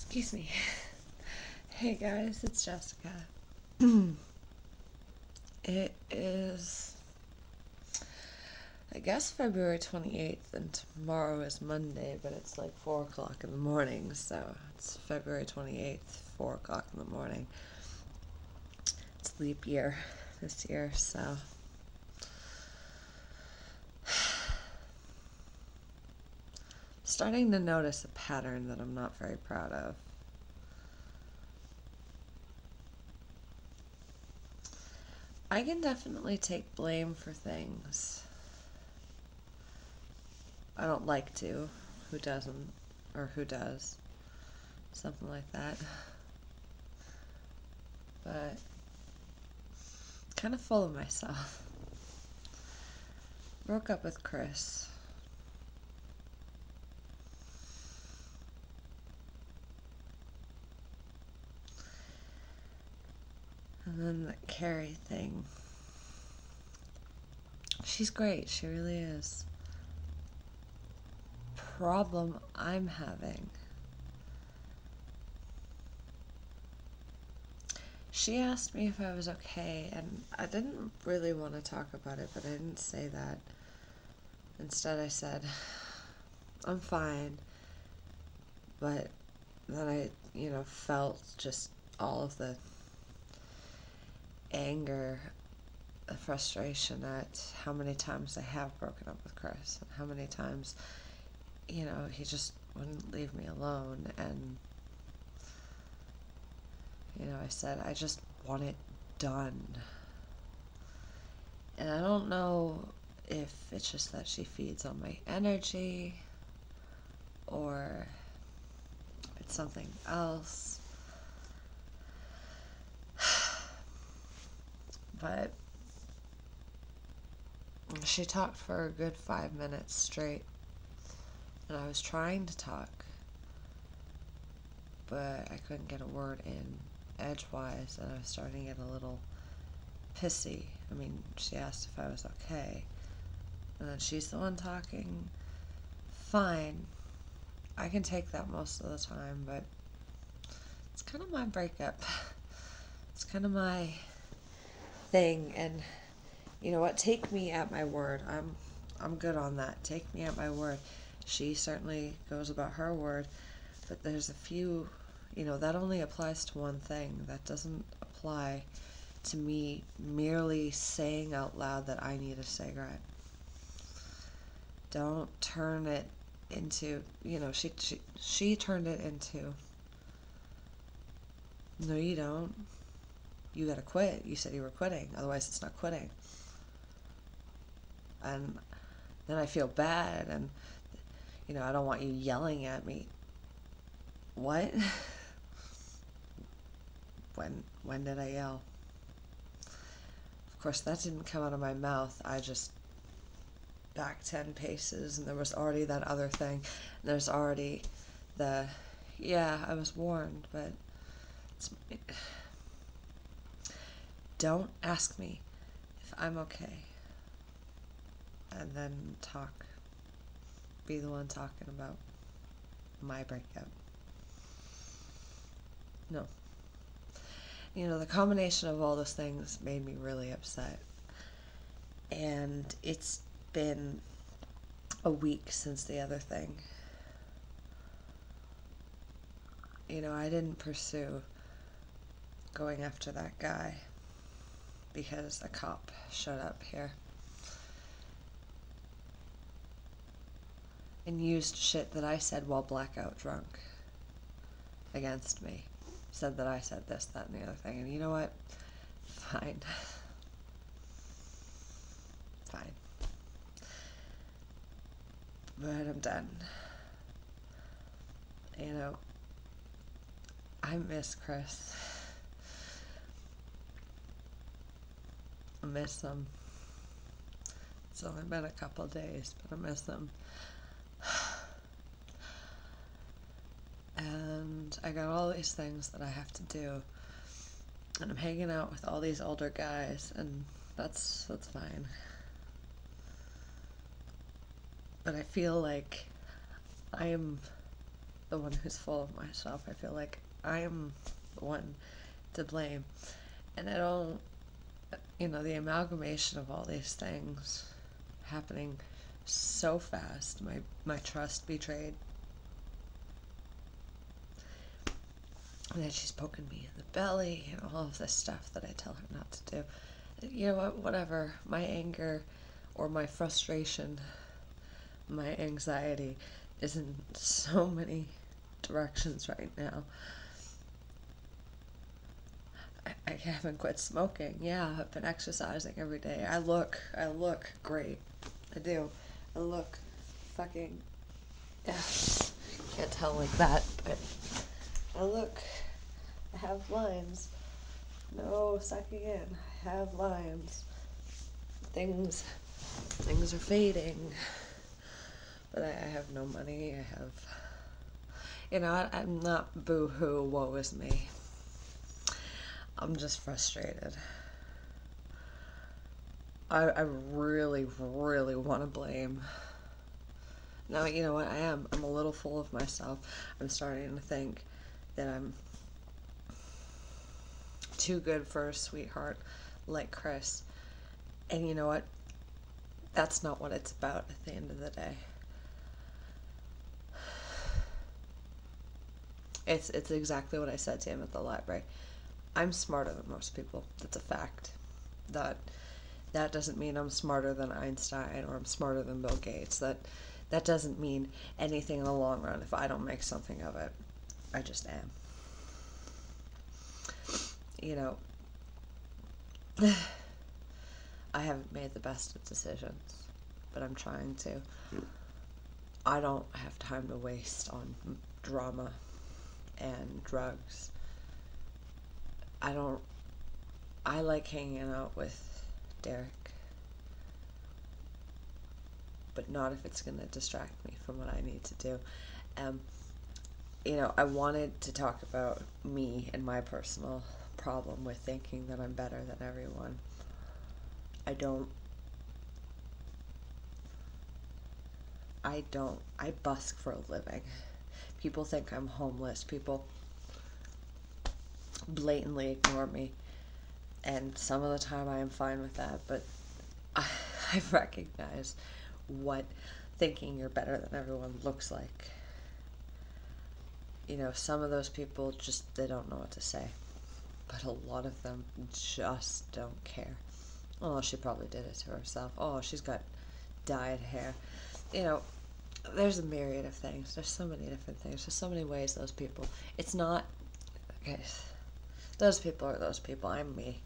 Excuse me. Hey guys, it's Jessica. It is, I guess, February 28th, and tomorrow is Monday, but it's like 4 o'clock in the morning, so it's February 28th, 4 o'clock in the morning. It's leap year this year, so. Starting to notice a pattern that I'm not very proud of. I can definitely take blame for things. I don't like to. Who doesn't? Or who does? Something like that. But kind of full of myself. Broke up with Chris. And then the Carrie thing. She's great, she really is. Problem I'm having. She asked me if I was okay, and I didn't really want to talk about it, but I didn't say that. Instead I said, I'm fine. But then I, felt just all of the anger, the frustration at how many times I have broken up with Chris, and how many times, he just wouldn't leave me alone. And, I said, I just want it done. And I don't know if it's just that she feeds on my energy, or it's something else. But she talked for a good 5 minutes straight, and I was trying to talk, but I couldn't get a word in edgewise, and I was starting to get a little pissy. I mean, she asked if I was okay, and then she's the one talking. Fine, I can take that most of the time, but it's kind of my breakup. It's kind of my thing, and you know what? Take me at my word. I'm good on that. Take me at my word. She certainly goes about her word, but there's a few, that only applies to one thing. That doesn't apply to me merely saying out loud that I need a cigarette. Don't turn it into, she turned it into, no, you don't. You gotta quit. You said you were quitting. Otherwise, it's not quitting. And then I feel bad, and, I don't want you yelling at me. What? When did I yell? Of course, that didn't come out of my mouth. I just back 10 paces, and there was already that other thing. And there's already the, yeah, I was warned, but don't ask me if I'm okay. And then be the one talking about my breakup. No. The combination of all those things made me really upset. And it's been a week since the other thing. I didn't pursue going after that guy because a cop showed up here and used shit that I said while blackout drunk against me. Said that I said this, that, and the other thing. And you know what? Fine. Fine. But I'm done. I miss Chris. I miss him. It's only been a couple days, but I miss him. And I got all these things that I have to do, and I'm hanging out with all these older guys, and that's fine. But I feel like I am the one who's full of myself. I feel like I am the one to blame. And I don't, the amalgamation of all these things happening so fast, my trust betrayed, and then she's poking me in the belly, and all of this stuff that I tell her not to do. You know what, whatever, my anger or my frustration, my anxiety is in so many directions right now. I haven't quit smoking. Yeah, I've been exercising every day. I look great. I do. I look fucking, yeah, can't tell like that, but I have lines. No sucking in. I have lines. Things are fading. But I have no money. I have, I'm not boo-hoo, woe is me. I'm just frustrated. I really, really want to blame. Now, you know what, I'm a little full of myself. I'm starting to think that I'm too good for a sweetheart like Chris. And you know what? That's not what it's about at the end of the day. It's exactly what I said to him at the library. I'm smarter than most people. That's a fact. That doesn't mean I'm smarter than Einstein or I'm smarter than Bill Gates. That doesn't mean anything in the long run if I don't make something of it. I just am. I haven't made the best of decisions, but I'm trying to. I don't have time to waste on drama and drugs. I like hanging out with Derek, but not if it's going to distract me from what I need to do. I wanted to talk about me and my personal problem with thinking that I'm better than everyone. I busk for a living. People think I'm homeless. People blatantly ignore me. And some of the time I am fine with that, but I recognize what thinking you're better than everyone looks like. Some of those people they don't know what to say. But a lot of them just don't care. Oh, she probably did it to herself. Oh, she's got dyed hair. There's a myriad of things. There's so many different things. There's so many ways those people. It's not, okay, those people are those people. I'm me.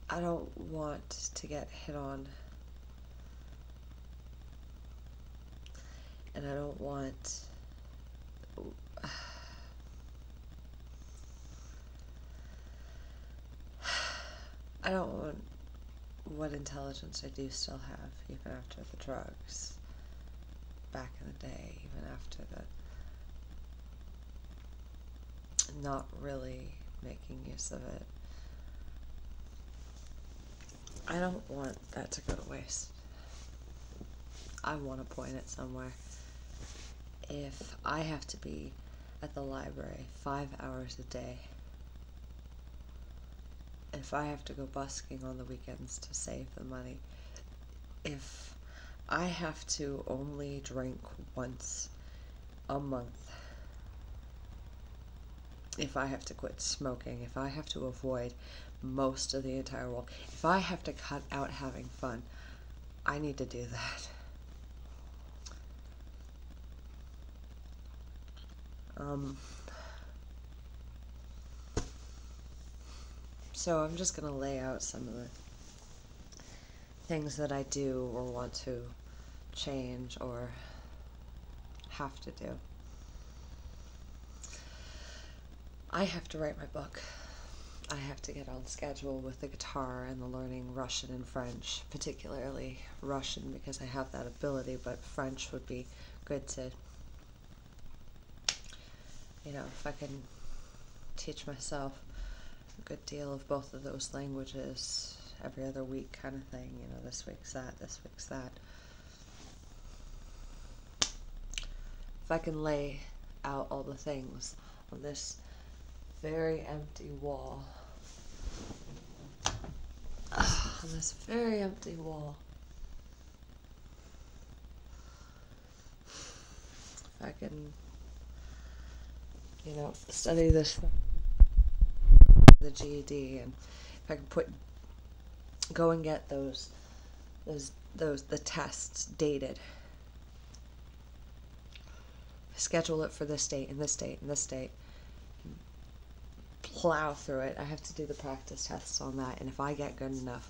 I don't want to get hit on, and I don't want, what intelligence I do still have, even after the drugs, back in the day, even after the not really making use of it. I don't want that to go to waste. I want to point it somewhere. If I have to be at the library 5 hours a day, if I have to go busking on the weekends to save the money, if I have to only drink once a month, if I have to quit smoking, if I have to avoid most of the entire world, if I have to cut out having fun, I need to do that. So I'm just going to lay out some of the things that I do or want to change or have to do. I have to write my book. I have to get on schedule with the guitar and the learning Russian and French, particularly Russian because I have that ability, but French would be good to, if I can teach myself a good deal of both of those languages every other week kind of thing, this week's that, this week's that. If I can lay out all the things on this very empty wall, on this very empty wall, if I can, study this, the GED, and if I can go and get the tests dated, schedule it for this date and this date and this date, plow through it. I have to do the practice tests on that, and if I get good enough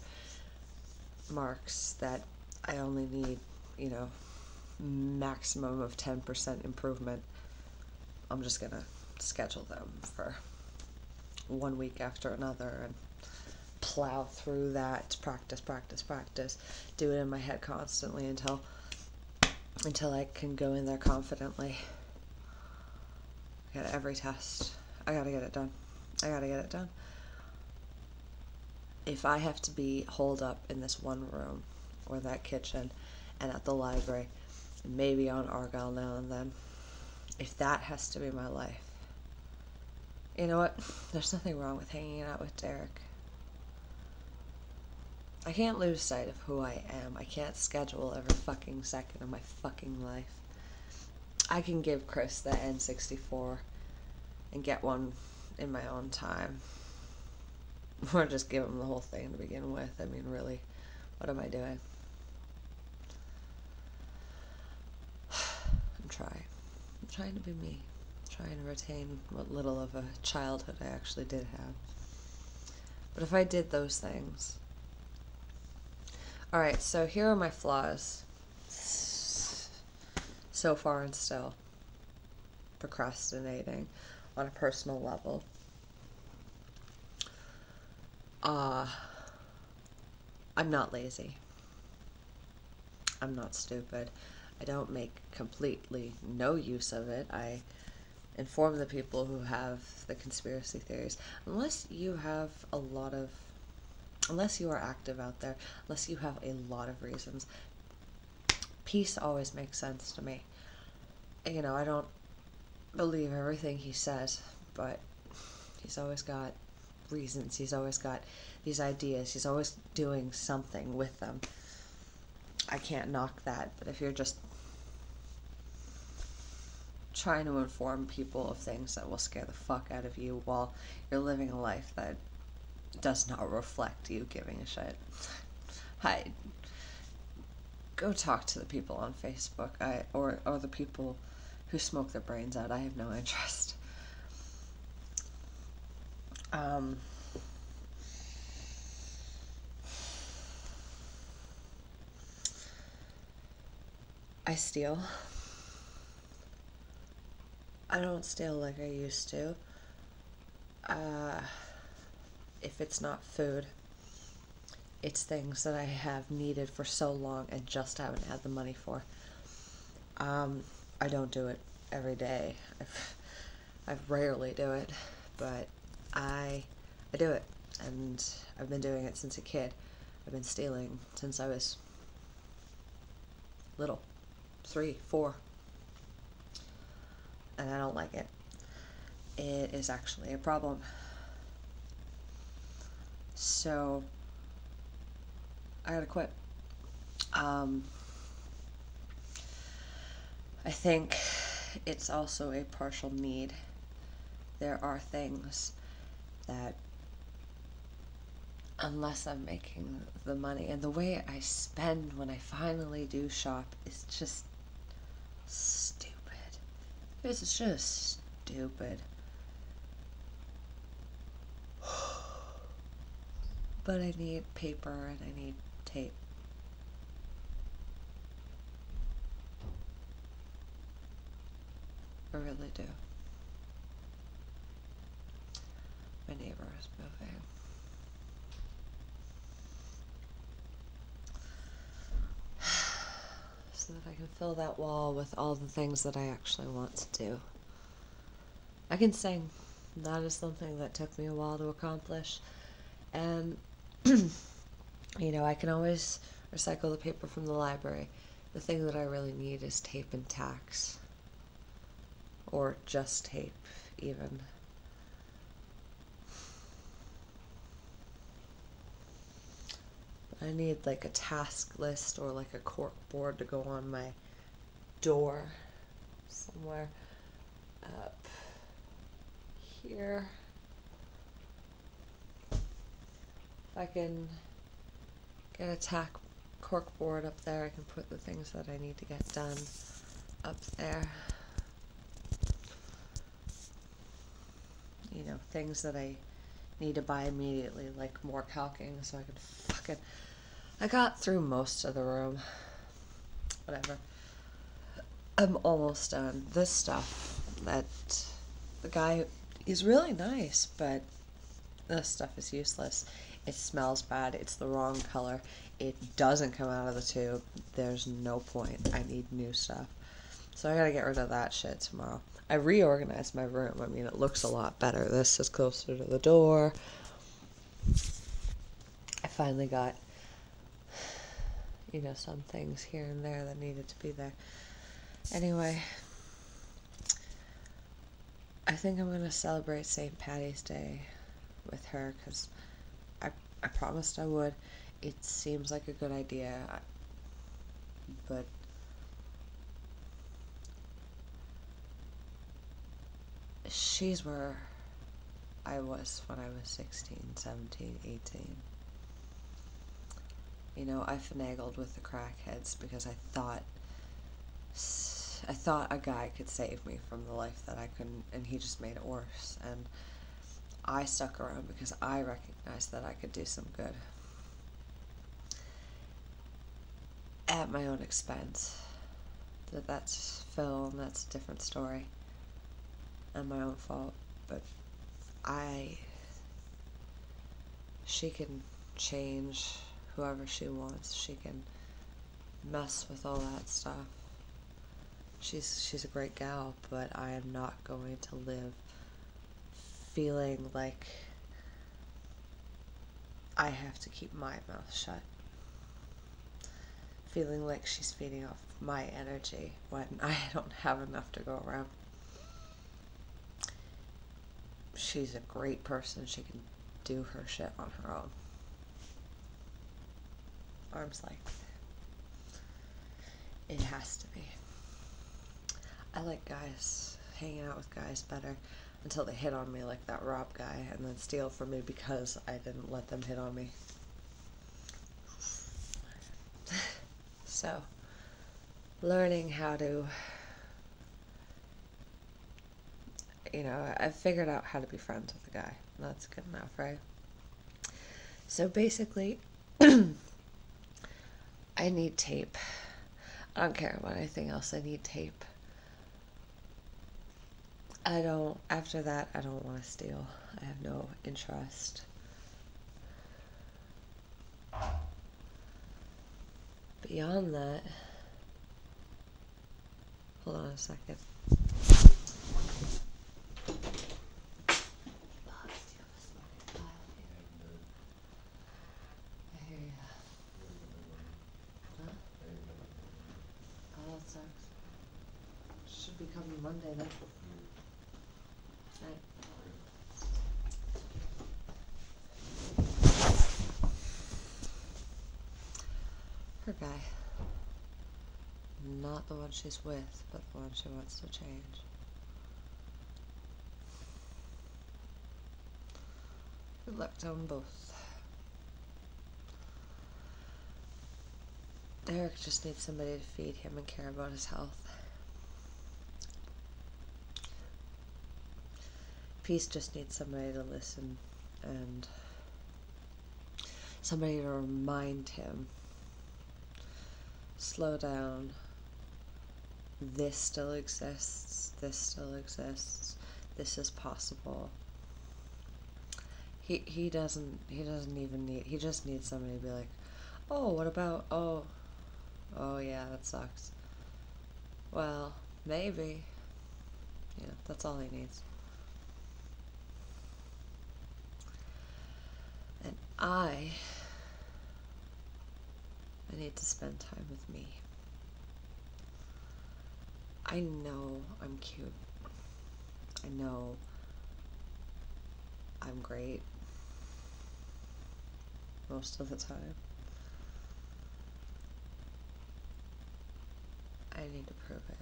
marks that I only need, maximum of 10% improvement, I'm just gonna schedule them for 1 week after another and plow through that, practice, do it in my head constantly until I can go in there confidently. At every test, I gotta get it done. If I have to be holed up in this one room or that kitchen and at the library, and maybe on Argyle now and then, if that has to be my life, you know what? There's nothing wrong with hanging out with Derek. I can't lose sight of who I am. I can't schedule every fucking second of my fucking life. I can give Chris the N64 and get one in my own time. Or just give him the whole thing to begin with. I mean, really, what am I doing? I'm trying to be me. I'm trying to retain what little of a childhood I actually did have. But if I did those things... Alright, so here are my flaws. So far and still. Procrastinating on a personal level. I'm not lazy. I'm not stupid. I don't make completely no use of it. I inform the people who have the conspiracy theories. Unless you are active out there, unless you have a lot of reasons, peace always makes sense to me. I don't believe everything he says, but he's always got reasons. He's always got these ideas. He's always doing something with them. I can't knock that, but if you're just trying to inform people of things that will scare the fuck out of you while you're living a life that does not reflect you giving a shit, go talk to the people on Facebook, or the people who smoke their brains out. I have no interest. I steal. I don't steal like I used to. If it's not food, it's things that I have needed for so long and just haven't had the money for. I don't do it every day. I rarely do it, but I do it, and I've been doing it since a kid. I've been stealing since I was little, 3, 4, and I don't like it. It is actually a problem. So I gotta quit. I think it's also a partial need. There are things that, unless I'm making the money, and the way I spend when I finally do shop is just stupid. It's just stupid. But I need paper and I need tape. I really do. my neighbor is moving. So that I can fill that wall with all the things that I actually want to do. I can sing. That is something that took me a while to accomplish. And, I can always recycle the paper from the library. The thing that I really need is tape and tacks. Or just tape, even. I need like a task list or like a cork board to go on my door somewhere up here. If I can get a cork board up there, I can put the things that I need to get done up there. Things that I need to buy immediately, like more caulking, so I can I got through most of the room. Whatever. I'm almost done. This stuff, that the guy is really nice, but this stuff is useless. It smells bad. It's the wrong color. It doesn't come out of the tube. There's no point. I need new stuff. So I gotta get rid of that shit tomorrow. I reorganized my room. I mean, it looks a lot better. This is closer to the door. I finally got, some things here and there that needed to be there. Anyway, I think I'm going to celebrate St. Patty's Day with her because I promised I would. It seems like a good idea, but she's where I was when I was 16, 17, 18. I finagled with the crackheads because I thought a guy could save me from the life that I couldn't, and he just made it worse. And I stuck around because I recognized that I could do some good at my own expense. That's Phil, and that's a different story, and my own fault. But she can change whoever she wants. She can mess with all that stuff. She's a great gal, but I am not going to live feeling like I have to keep my mouth shut. Feeling like she's feeding off my energy when I don't have enough to go around. She's a great person. She can do her shit on her own. Arm's length. It has to be. I like guys, hanging out with guys better until they hit on me like that Rob guy and then steal from me because I didn't let them hit on me. So, learning how to, I figured out how to be friends with the guy. That's good enough, right? So basically, I need tape. I don't care about anything else. I need tape. After that, I don't want to steal. I have no interest. Beyond that, hold on a second. I hear ya. Huh? Oh, that sucks. Should be coming Monday then. Right. Her guy. Not the one she's with, but the one she wants to change. Good luck to them both. Derek just needs somebody to feed him and care about his health. Peace just needs somebody to listen and somebody to remind him. Slow down. This still exists. This still exists. This is possible. he doesn't even need, he just needs somebody to be like, oh, what about, oh yeah, that sucks. Well, maybe. Yeah, that's all he needs. And I need to spend time with me. I know I'm cute. I know I'm great most of the time. I need to prove it.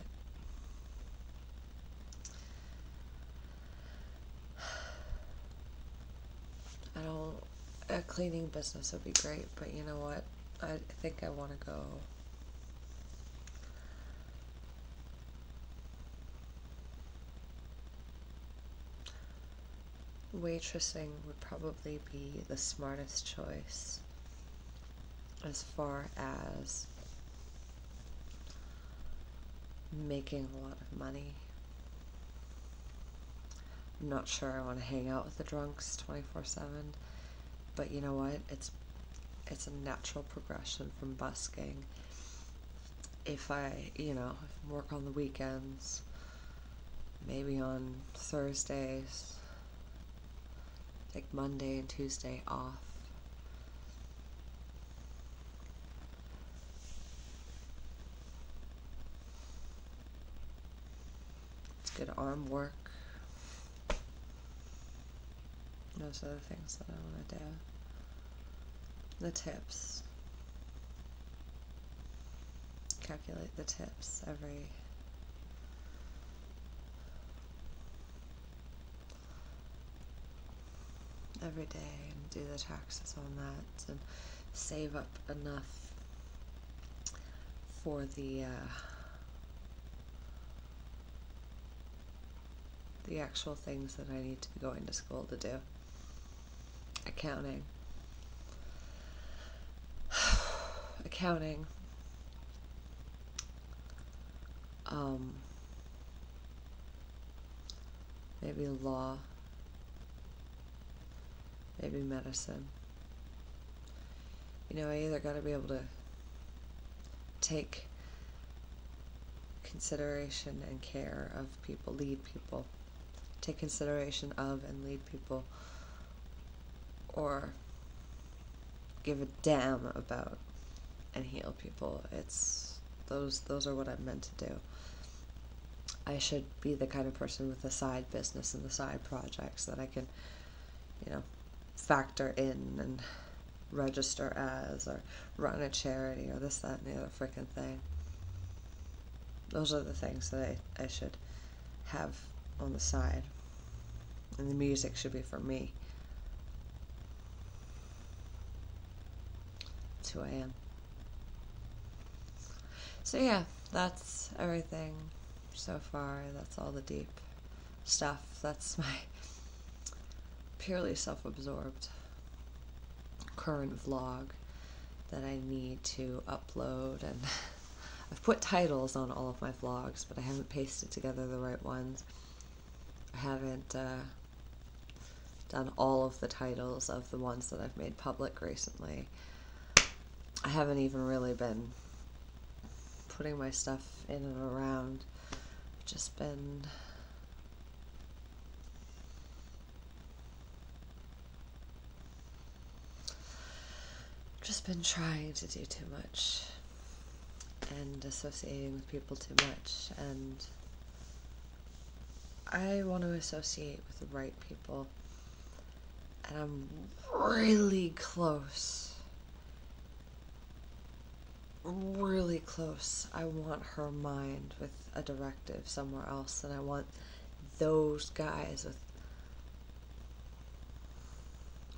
I don't. A cleaning business would be great, but you know what? I think I want to go waitressing would probably be the smartest choice as far as making a lot of money. I'm not sure I want to hang out with the drunks 24/7, but you know what? It's a natural progression from busking. If I, work on the weekends, maybe on Thursdays, take Monday and Tuesday off. It's good arm work. Those are the things that I want to do. The tips. Calculate the tips every day and do the taxes on that and save up enough for the actual things that I need to be going to school to do. Accounting. Maybe law, maybe medicine. I either got to be able to take consideration and care of people, lead people, take consideration of and lead people, or give a damn about and heal people. Those are what I'm meant to do. I should be the kind of person with a side business and the side projects that I can, factor in and register as, or run a charity, or this, that, and the other frickin' thing. Those are the things that I should have on the side. And the music should be for me. That's who I am. So yeah, that's everything so far. That's all the deep stuff. That's my purely self-absorbed current vlog that I need to upload, and I've put titles on all of my vlogs, but I haven't pasted together the right ones. I haven't done all of the titles of the ones that I've made public recently. I haven't even really been putting my stuff in and around. I've just been trying to do too much and associating with people too much, and I want to associate with the right people, and I'm really close. I want her mind with a directive somewhere else, and I want those guys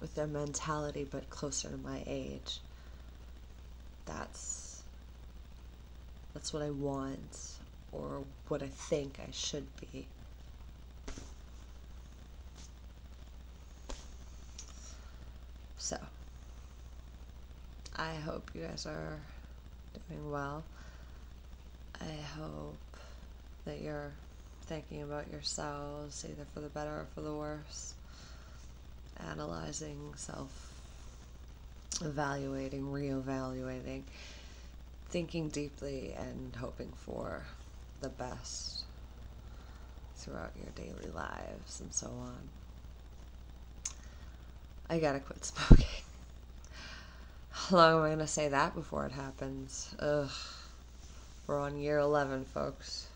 with their mentality but closer to my age. That's what I want, or what I think I should be. So, I hope you guys are doing well. I hope that you're thinking about yourselves, either for the better or for the worse. analyzing, self-evaluating, re-evaluating, thinking deeply, and hoping for the best throughout your daily lives and so on. I gotta quit smoking. How long am I gonna say that before it happens? Ugh. We're on year 11, folks.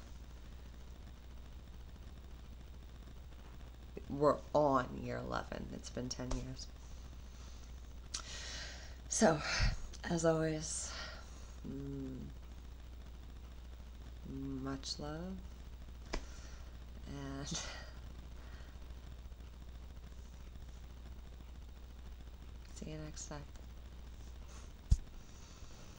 We're on year 11. It's been 10 years. So, as always, much love. And see you next time.